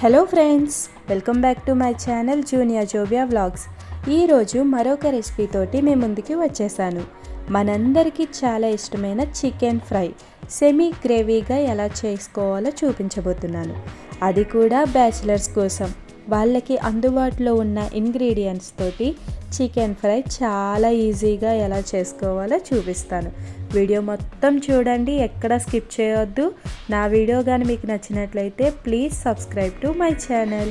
Hello friends, welcome back to my channel junior Zobia vlogs. ఈరోజు మరొక recipe తోటి మీ ముందుకి వచ్చేసాను. మనందరికీ చాలా ఇష్టమైన చికెన్ ఫ్రై సెమీ గ్రేవీగా ఎలా చేసుకోవాలో చూపించబోతున్నాను. అది కూడా బ్యాచిలర్స్ కోసం. వాళ్ళకి అందుబాటులో ఉన్న ఇంగ్రీడియంట్స్ తోటి చికెన్ ఫ్రై చాలా ఈజీగా ఎలా చేసుకోవాలో చూపిస్తాను. వీడియో మొత్తం చూడండి, ఎక్కడ స్కిప్ చేయొద్దు. నా వీడియో కానీ మీకు నచ్చినట్లయితే please subscribe to my channel.